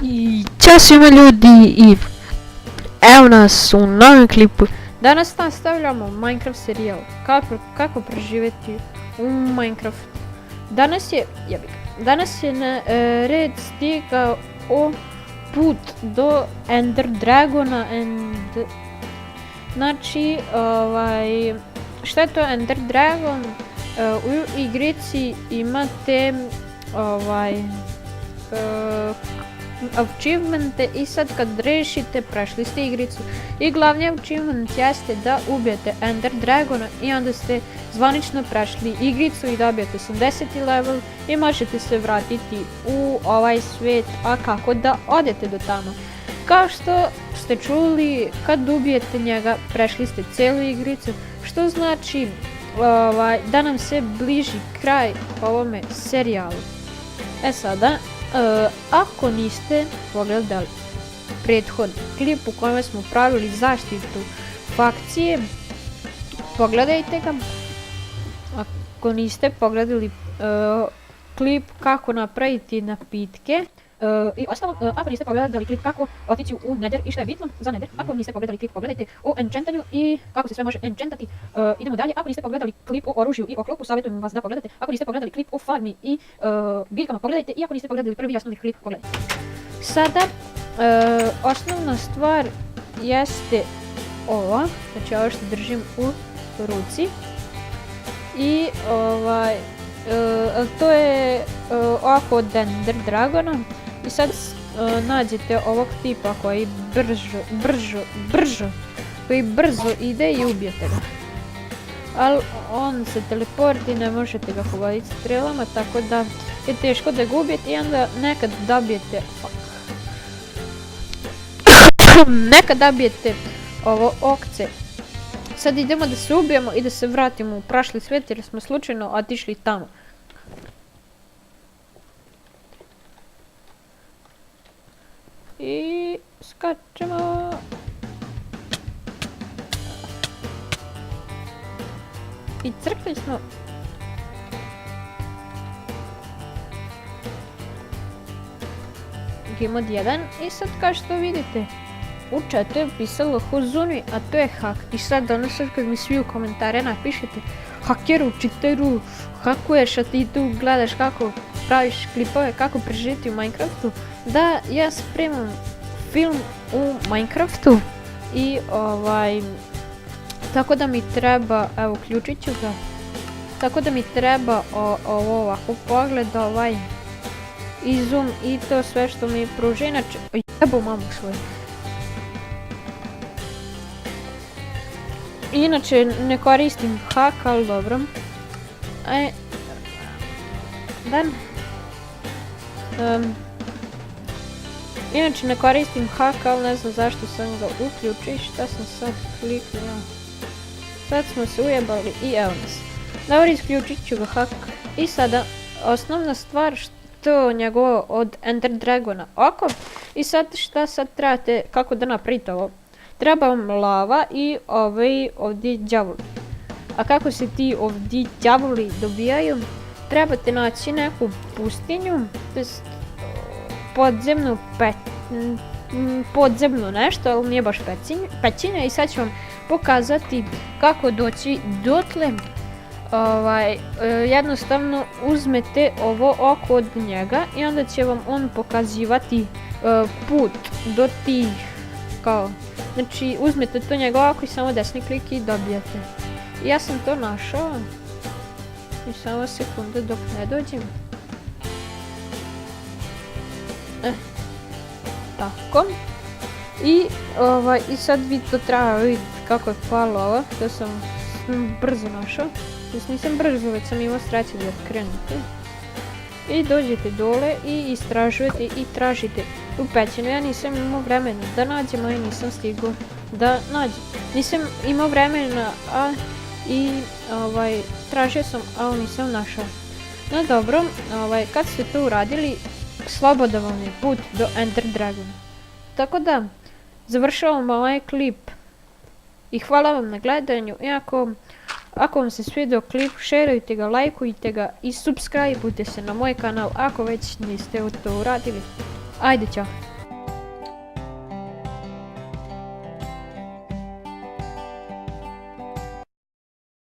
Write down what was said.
I ćao svima ljudi i evo nas u novom klipu. Danas nastavljamo Minecraft serijal. Kako preživjeti u Minecraftu. Danas je na red stigao put do Ender Dragona. Znači, šta je to Ender Dragon? U igrici imate achievemente i sad kad rešite prešli ste igricu i glavni achievement jeste da ubijete Ender Dragona i onda ste zvanično prešli igricu i dobijete 80. level i možete se vratiti u ovaj svijet. A kako da odete do tamo? Kao što ste čuli, kad ubijete njega prešli ste cijelu igricu, što znači da nam se bliži kraj ovome serijalu. Sada, ako niste pogledali prethodni klip u kojem smo pravili zaštitu fakcije, pogledajte ga. Ako niste pogledali klip kako napraviti napitke, i ostalo, ako niste pogledali klip kako otići u Nether i što je bitno za Nether, ako niste pogledali klip pogledajte o enchantanju i kako se sve može enchantati. Idemo dalje, ako niste pogledali klip o oružju i o klopu, savjetujem vas da pogledate. Ako niste pogledali klip o farmi i biljkama, pogledajte, i ako niste pogledali prvi osnovni klip, pogledajte. Sada, osnovna stvar jeste ova, znači ovo što držim u ruci i to je oko od Ender Dragona. I sad nađete ovog tipa koji brzo ide i ubijete ga. Ali on se teleporti i ne možete ga pogoditi strelama, tako da je teško da ga ubijete i onda nekad dobijete ovo okce. Sad idemo da se ubijemo i da se vratimo u prošli svijet jer smo slučajno otišli tamo. I skačemo. I crkli smo. Game mod 1 i sad kao što vidite u chatu je pisalo Hozuni, a to je hak. I sad danas kad mi svi u komentare napišete hakeru, čiteru, hakuješ, a ti tu gledaš kako praviš klipove, kako preživjeti u Minecraftu, da ja spremam film u Minecraftu i tako da mi treba, evo uključit ću ga, tako da mi treba ovo ovako pogled, i zoom i to sve što mi pruži, inače jebo mamu svoju. Inače ne koristim hak, ali dobro. Inače ne koristim hak, ali ne znam zašto sam ga uključio. Šta sam sad kliknuo? Sad smo se ujebali i evo nas. Dobro, isključit ću ga hak. I sada osnovna stvar što njegovo od Ender Dragona oko. I sad šta sad trebate, kako da napravite ovo? Treba vam lava i ovdje đavoli. A kako se ti ovdje đavoli dobijaju? Trebate naći neku pustinju, podzemno nešto, ali nije baš pećina, i sad ću vam pokazati kako doći dotle. Jednostavno uzmete ovo oko od njega i onda će vam on pokazivati put do tih kao. Znači uzmete to njegovo oko i samo desni klik i dobijete. Ja sam to našao. I samo sekunde dok ne dođem. Tako. I sad vi to treba vidjeti kako je palo ovo. To sam brzo našao. Nisam brzo, već sam imao sreće da krenete. I dođete dole i istražujete i tražite u pećinu. Ja nisam imao vremena da nađem, ali nisam stigao da nađem. Nisam imao vremena, tražio sam, ali nisam našao. No dobro, kad ste to uradili, slobodan vam je put do Ender Dragona. Tako da, završavam ovaj klip i hvala vam na gledanju. I ako vam se svidio klip, šerujte ga, lajkujte ga i subscribeujte se na moj kanal ako već niste to uradili. Ajde, ćao.